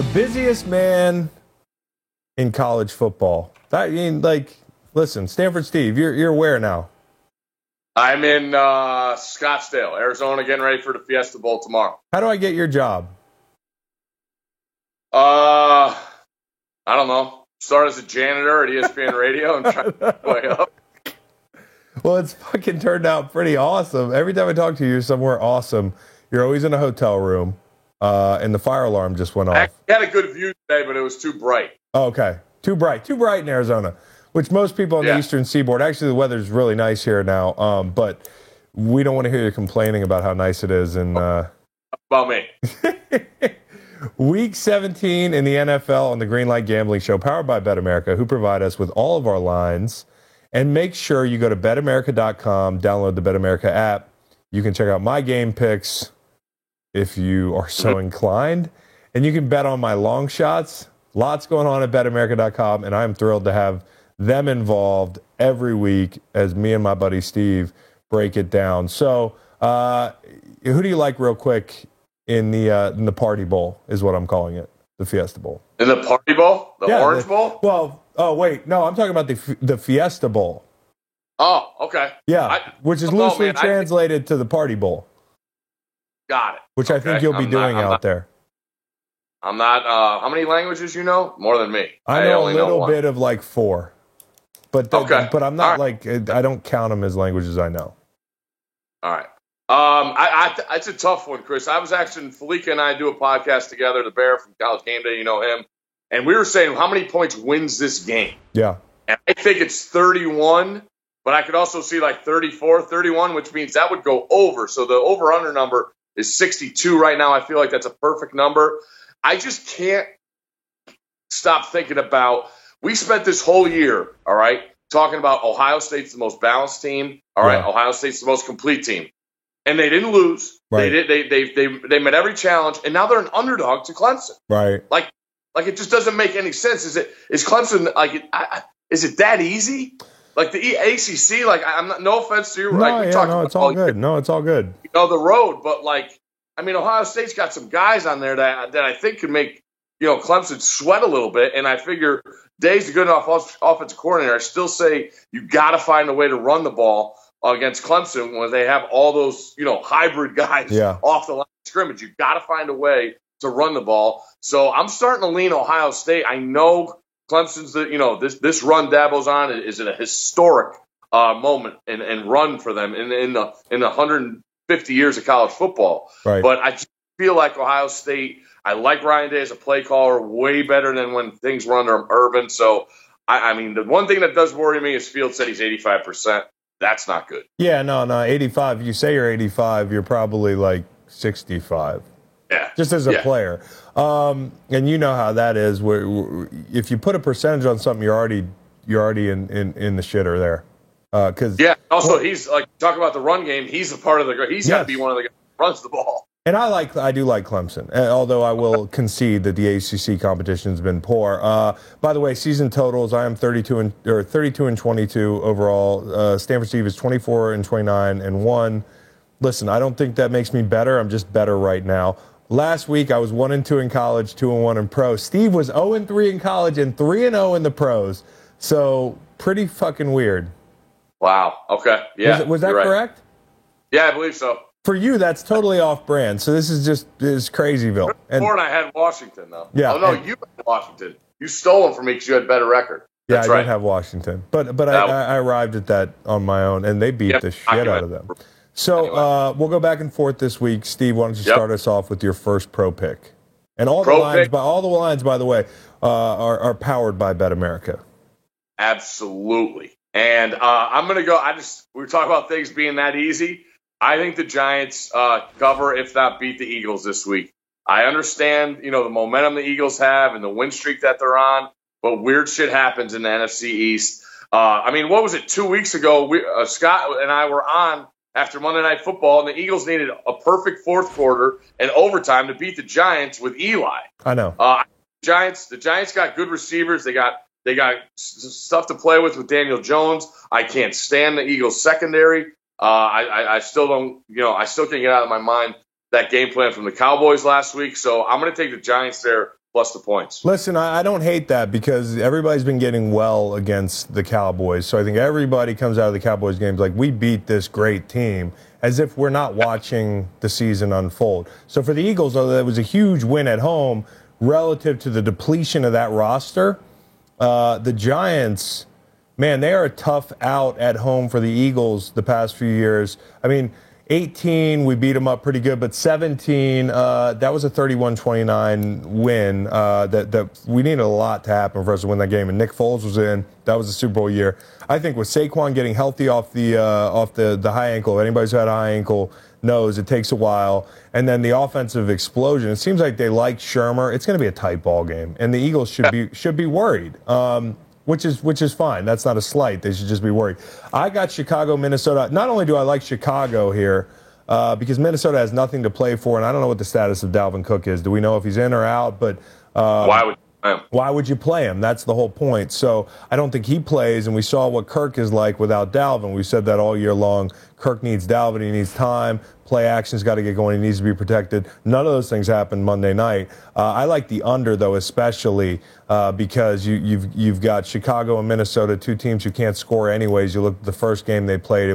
The busiest man in college football. Listen, Stanford Steve, you're where now? I'm in Scottsdale, Arizona, getting ready for the Fiesta Bowl tomorrow. How do I get your job? I don't know. Start as a janitor at ESPN Radio and try to work my way up. Well, it's fucking turned out pretty awesome. Every time I talk to you, you're somewhere awesome. You're always in a hotel room, and the fire alarm just went off. I had a good view today, but it was too bright. Oh, okay. Too bright in Arizona, which most people on the Eastern Seaboard, actually the weather's really nice here now, but we don't want to hear you complaining about how nice it is. About me. Week 17 in the NFL on the Greenlight Gambling Show, powered by BetAmerica, who provide us with all of our lines. And make sure you go to betamerica.com, download the BetAmerica app. You can check out my game picks if you are so inclined. And you can bet on my long shots. Lots going on at betamerica.com, and I'm thrilled to have them involved every week as me and my buddy Steve break it down. So who do you like real quick in the Party Bowl is what I'm calling it, the Fiesta Bowl? In the Party Bowl? The Orange Bowl? Well, oh, wait. No, I'm talking about the Fiesta Bowl. Oh, okay. Yeah, which is loosely translated to the Party Bowl. Got it. Which I think you'll be doing out there. I'm not. How many languages you know? More than me. I know a little bit of like 4. But I'm not I don't count them as languages I know. All right. It's a tough one, Chris. I was actually, Felica and I do a podcast together, the Bear from College Game Day, you know him. And we were saying, how many points wins this game? Yeah. And I think it's 31, but I could also see like 34, 31, which means that would go over. So the over-under number is 62 right now. I feel like that's a perfect number. I just can't stop thinking about, we spent this whole year, all right, talking about Ohio State's the most balanced team, all right, Ohio State's the most complete team. And they didn't lose. Right. They met every challenge, and now they're an underdog to Clemson. Right. Like it just doesn't make any sense. Is Clemson is it that easy? Like the ACC, like I'm not, no offense to you, it's all good. No, it's all good. You know the road, but Ohio State's got some guys on there that I think can make Clemson sweat a little bit, and I figure Day's a good enough offensive coordinator. I still say you got to find a way to run the ball against Clemson when they have all those hybrid guys off the line of scrimmage. You got to find a way to run the ball. So I'm starting to lean Ohio State. I know Clemson's this run Dabo's on is a historic moment and run for them in the 150 years of college football. Right. But I just feel like Ohio State. I like Ryan Day as a play caller way better than when things run under Urban. So the one thing that does worry me is Fields said he's 85%. That's not good. Yeah, no, 85. You say you're 85, you're probably like 65. Yeah. Just as a player. And you know how that is. If you put a percentage on something, you're already in the shitter there. Also, he's like, talk about the run game. He's a part of he's got to be one of the guys who runs the ball. And I do like Clemson, although I will concede that the ACC competition has been poor. By the way, season totals, I am 32 and 22 overall. Stanford Steve is 24 and 29 and 1. Listen, I don't think that makes me better. I'm just better right now. Last week I was 1 and 2 in college, 2 and 1 in pro. Steve was 0 and 3 in college and 3 and 0 in the pros. So pretty fucking weird. Wow. Okay. Yeah. Was that correct? Yeah, I believe so. For you, that's totally off-brand. So this is Crazyville. Before I had Washington, though. Yeah. Oh, no, you had Washington. You stole them from me because you had a better record. That's right. I did have Washington. But I arrived at that on my own, and they beat the shit out of them. So we'll go back and forth this week. Steve, why don't you start us off with your first pro pick? And all the lines, by the way, are powered by BetAmerica. Absolutely. And I'm going to go. We were talking about things being that easy. I think the Giants cover, if not beat the Eagles this week. I understand, the momentum the Eagles have and the win streak that they're on, but weird shit happens in the NFC East. What was it? 2 weeks ago, Scott and I were on after Monday Night Football, and the Eagles needed a perfect fourth quarter and overtime to beat the Giants with Eli. I know. The Giants got good receivers. They got stuff to play with Daniel Jones. I can't stand the Eagles secondary. I still don't, I still can't get out of my mind that game plan from the Cowboys last week. So I'm going to take the Giants there plus the points. Listen, I don't hate that because everybody's been getting well against the Cowboys. So I think everybody comes out of the Cowboys games like, we beat this great team, as if we're not watching the season unfold. So for the Eagles, though, that was a huge win at home relative to the depletion of that roster. The Giants, man, they are a tough out at home for the Eagles the past few years. I mean, 18, we beat them up pretty good, but 17, that was a 31-29 win. That we needed a lot to happen for us to win that game. And Nick Foles was in. That was a Super Bowl year. I think with Saquon getting healthy off the high ankle, if anybody's had a high ankle knows it takes a while. And then the offensive explosion. It seems like they like Shermer. It's going to be a tight ball game, and the Eagles should be worried. Which is fine. That's not a slight. They should just be worried. I got Chicago, Minnesota. Not only do I like Chicago here, because Minnesota has nothing to play for, and I don't know what the status of Dalvin Cook is. Do we know if he's in or out? But why would you play him? That's the whole point. So I don't think he plays, and we saw what Kirk is like without Dalvin. We said that all year long. Kirk needs Dalvin. He needs time. Play action's got to get going. He needs to be protected. None of those things happened Monday night. I like the under, though, especially because you've got Chicago and Minnesota, two teams who can't score anyways. You look at the first game they played,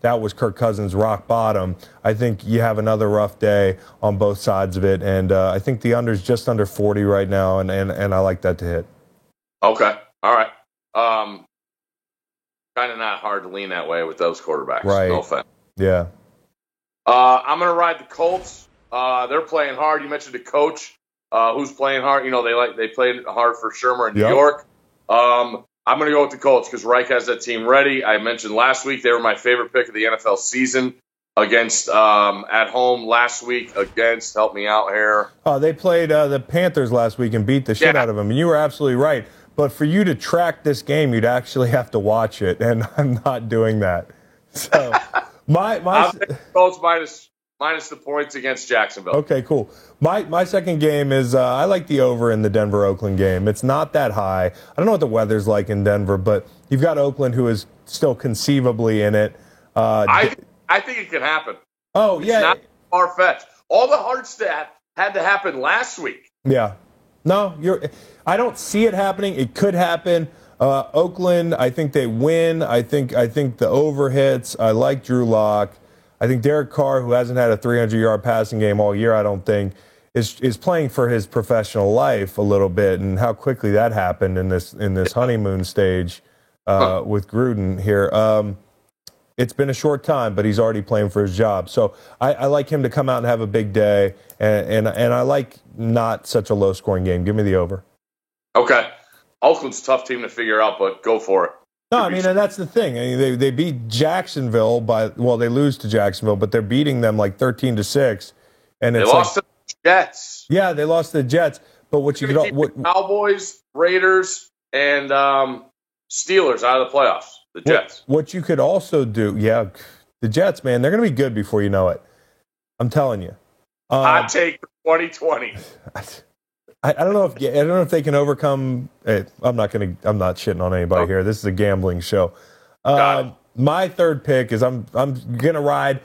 that was Kirk Cousins' rock bottom. I think you have another rough day on both sides of it, and I think the under's just under 40 right now, and I like that to hit. Okay. All right. Kind of not hard to lean that way with those quarterbacks. Right. No offense. Yeah. I'm going to ride the Colts. They're playing hard. You mentioned the coach who's playing hard. You know, they played hard for Shermer in New York. I'm going to go with the Colts because Reich has that team ready. I mentioned last week they were my favorite pick of the NFL season against at home last week against, help me out here. They played the Panthers last week and beat the shit out of them. And you were absolutely right. But for you to track this game, you'd actually have to watch it, and I'm not doing that. So I'm taking Colts minus the points against Jacksonville. Okay, cool. My second game is I like the over in the Denver-Oakland game. It's not that high. I don't know what the weather's like in Denver, but you've got Oakland who is still conceivably in it. I think it can happen. Oh, yeah. It's not far-fetched. All the hard stat had to happen last week. Yeah. No, I don't see it happening. It could happen. Oakland, I think they win. I think the over hits. I like Drew Lock. I think Derek Carr, who hasn't had a 300-yard passing game all year, I don't think, is playing for his professional life a little bit, and how quickly that happened in this honeymoon stage with Gruden here. It's been a short time, but he's already playing for his job. So I like him to come out and have a big day, and I like not such a low-scoring game. Give me the over. Okay. Oakland's a tough team to figure out, but go for it. No, I mean, and that's the thing. I mean, they beat Jacksonville they lose to Jacksonville, but they're beating them like 13-6. And it's they lost to the Jets. Yeah, they lost to the Jets. But what you could Cowboys, Raiders, and Steelers out of the playoffs. The Jets. What you could also do, the Jets, man, they're going to be good before you know it. I'm telling you. Hot take for 2020. I don't know if they can overcome. I'm not shitting on anybody here. This is a gambling show. My third pick is I'm gonna ride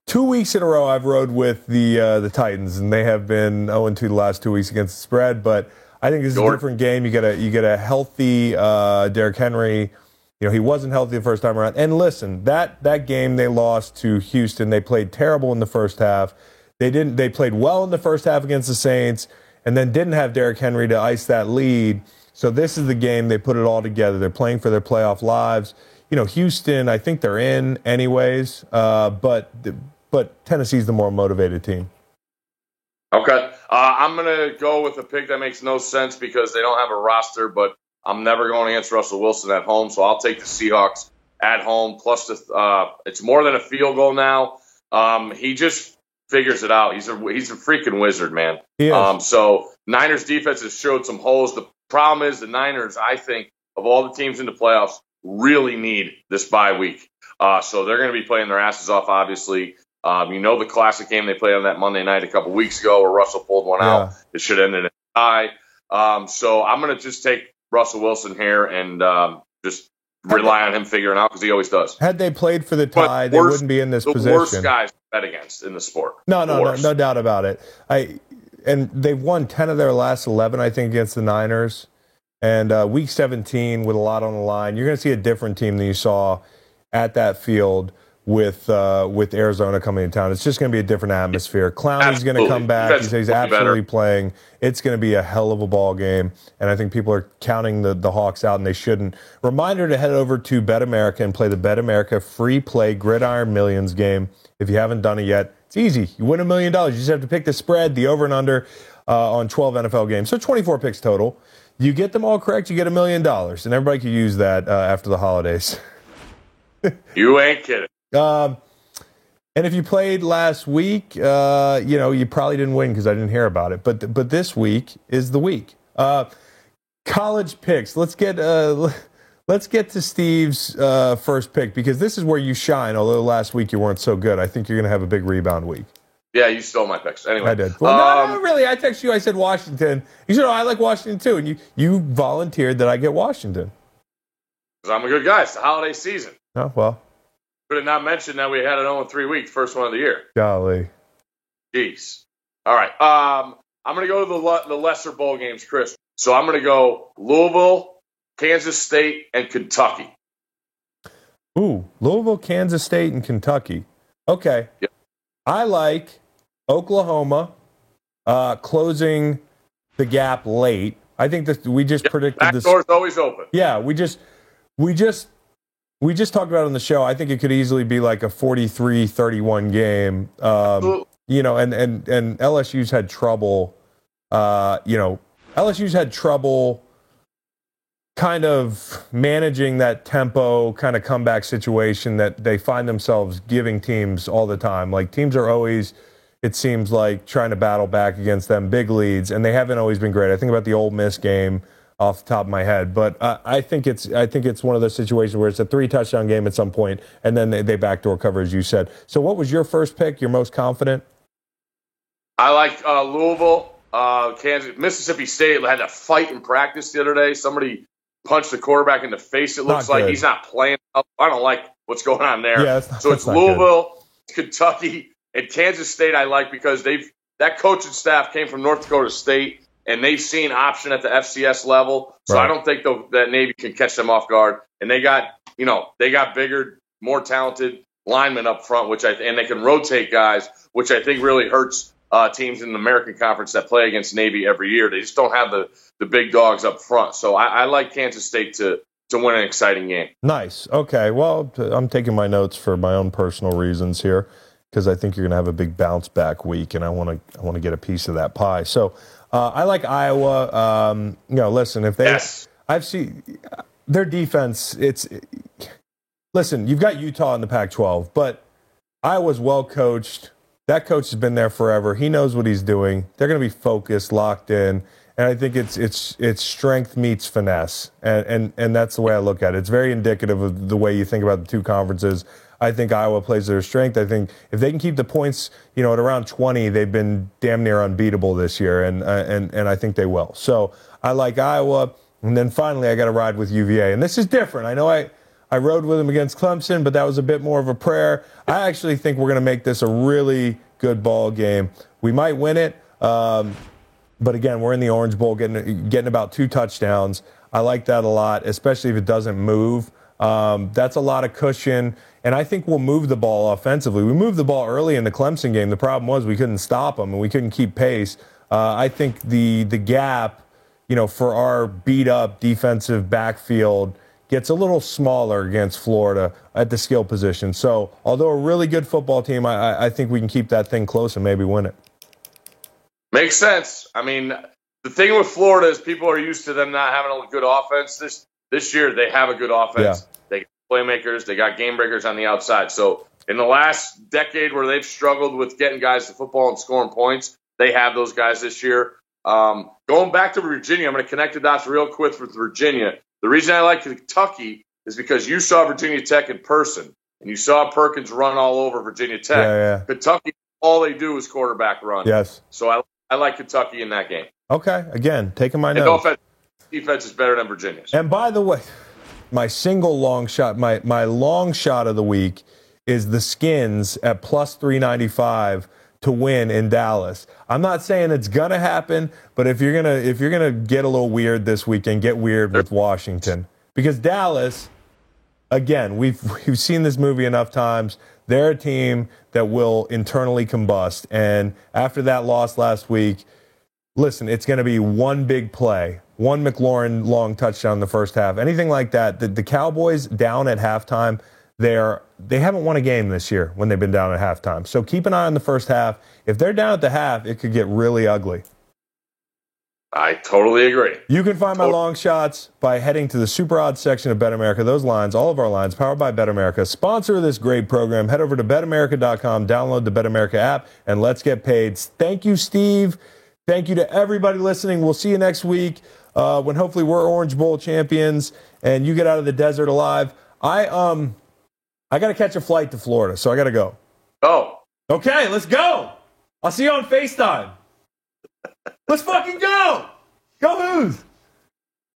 2 weeks in a row. I've rode with the Titans, and they have been 0-2 the last 2 weeks against the spread. But I think this is a different game. You get a healthy Derrick Henry. You know, he wasn't healthy the first time around. And listen, that game they lost to Houston. They played terrible in the first half. They played well in the first half against the Saints, and then didn't have Derrick Henry to ice that lead. So this is the game they put it all together. They're playing for their playoff lives. You know, Houston, I think they're in anyways, but Tennessee's the more motivated team. Okay. I'm going to go with a pick that makes no sense because they don't have a roster, but I'm never going against Russell Wilson at home, so I'll take the Seahawks at home. Plus, it's more than a field goal now. He just figures it out. He's a freaking wizard, man. So Niners defense has showed some holes. The problem is the Niners, I think, of all the teams in the playoffs, really need this bye week. So they're going to be playing their asses off, obviously. The classic game they played on that Monday night a couple weeks ago where Russell pulled one out. It should end in a tie. So I'm going to just take Russell Wilson here and just rely on him figuring out because he always does. Had they played for the tie, they wouldn't be in this position. The worst guys to bet against in the sport. No doubt about it. and they've won 10 of their last 11, I think, against the Niners. And week 17 with a lot on the line, you're going to see a different team than you saw at that field with Arizona coming to town. It's just going to be a different atmosphere. Clowney's going to come back. He's absolutely playing. It's going to be a hell of a ball game, and I think people are counting the Hawks out, and they shouldn't. Reminder to head over to Bet America and play the Bet America free play Gridiron Millions game. If you haven't done it yet, it's easy. You win $1 million. You just have to pick the spread, the over and under on 12 NFL games. So 24 picks total. You get them all correct, you get $1 million, and everybody can use that after the holidays. You ain't kidding. And if you played last week, you probably didn't win because I didn't hear about it. But this week is the week. College picks. Let's get to Steve's first pick, because this is where you shine. Although last week you weren't so good, I think you're going to have a big rebound week. Yeah, you stole my picks. Anyway, I did. Well, no, really. I texted you. I said Washington. You said, I like Washington too, and you volunteered that I get Washington. Because I'm a good guy. It's the holiday season. Oh, well. Could have not mentioned that we had an 0-3 week, first one of the year. Golly. Jeez. All right. I'm going to go to the lesser bowl games, Chris. So I'm going to go Louisville, Kansas State, and Kentucky. Ooh, Louisville, Kansas State, and Kentucky. Okay. Yep. I like Oklahoma closing the gap late. I think that we just predicted this. Back door's always open. Yeah, we just talked about it on the show. I think it could easily be like a 43-31 game. And LSU's had trouble. LSU's had trouble kind of managing that tempo kind of comeback situation that they find themselves giving teams all the time. Like, teams are always, it seems like, trying to battle back against them big leads, and they haven't always been great. I think about the Ole Miss game off the top of my head, but I think it's one of those situations where it's a 3-touchdown game at some point, and then they backdoor cover, as you said. So what was your first pick, your most confident? I like Louisville, Kansas. Mississippi State had a fight in practice the other day. Somebody punched the quarterback in the face. It looks like he's not playing up. I don't like what's going on there. Yeah, so it's Louisville, Kentucky, and Kansas State I like because that coaching staff came from North Dakota State, and they've seen option at the FCS level. So right. I don't think that Navy can catch them off guard. And they got bigger, more talented linemen up front, and they can rotate guys, which I think really hurts teams in the American Conference that play against Navy every year. They just don't have the big dogs up front. So I like Kansas State to win an exciting game. Nice. Okay. Well, I'm taking my notes for my own personal reasons here, because I think you're going to have a big bounce back week, and I want to get a piece of that pie. So I like Iowa. Listen, if they, yes. I've seen their defense. Listen, you've got Utah in the Pac-12, but Iowa's well coached. That coach has been there forever. He knows what he's doing. They're going to be focused, locked in, and I think it's strength meets finesse, and that's the way I look at it. It's very indicative of the way you think about the two conferences. I think Iowa plays their strength. I think if they can keep the points, at around 20, they've been damn near unbeatable this year, and I think they will. So I like Iowa, and then finally I got to ride with UVA, and this is different. I know I rode with them against Clemson, but that was a bit more of a prayer. I actually think we're going to make this a really good ball game. We might win it, but again, we're in the Orange Bowl, getting about 2 touchdowns. I like that a lot, especially if it doesn't move. That's a lot of cushion, and I think we'll move the ball offensively. We moved the ball early in the Clemson game. The problem was we couldn't stop them, and we couldn't keep pace. I think the gap, for our beat-up defensive backfield gets a little smaller against Florida at the skill position. So, although a really good football team, I think we can keep that thing close and maybe win it. Makes sense. I mean, the thing with Florida is people are used to them not having a good offense. This year, they have a good offense. Yeah. They got playmakers. They got game breakers on the outside. So, in the last decade where they've struggled with getting guys to football and scoring points, they have those guys this year. Going back to Virginia, I'm going to connect the dots real quick with Virginia. The reason I like Kentucky is because you saw Virginia Tech in person, and you saw Perkins run all over Virginia Tech. Yeah. Kentucky, all they do is quarterback run. Yes. So I like Kentucky in that game. Okay. Again, taking my notes. Defense is better than Virginia's. And by the way, my single long shot, my long shot of the week is the Skins at plus 395 to win in Dallas. I'm not saying it's gonna happen, but if you're gonna get a little weird this weekend, get weird with Washington, because Dallas, again, we've seen this movie enough times. They're a team that will internally combust, and after that loss last week, listen, it's going to be one big play, one McLaurin long touchdown in the first half, anything like that. The Cowboys down at halftime, they haven't won a game this year when they've been down at halftime. So keep an eye on the first half. If they're down at the half, it could get really ugly. I totally agree. You can find my long shots by heading to the Super Odds section of Bet America. Those lines, all of our lines, powered by Bet America, sponsor of this great program. Head over to BetAmerica.com, download the Bet America app, and let's get paid. Thank you, Steve. Thank you to everybody listening. We'll see you next week when hopefully we're Orange Bowl champions and you get out of the desert alive. I got to catch a flight to Florida, so I got to go. Oh. Okay, let's go. I'll see you on FaceTime. Let's fucking go. Go Hoos.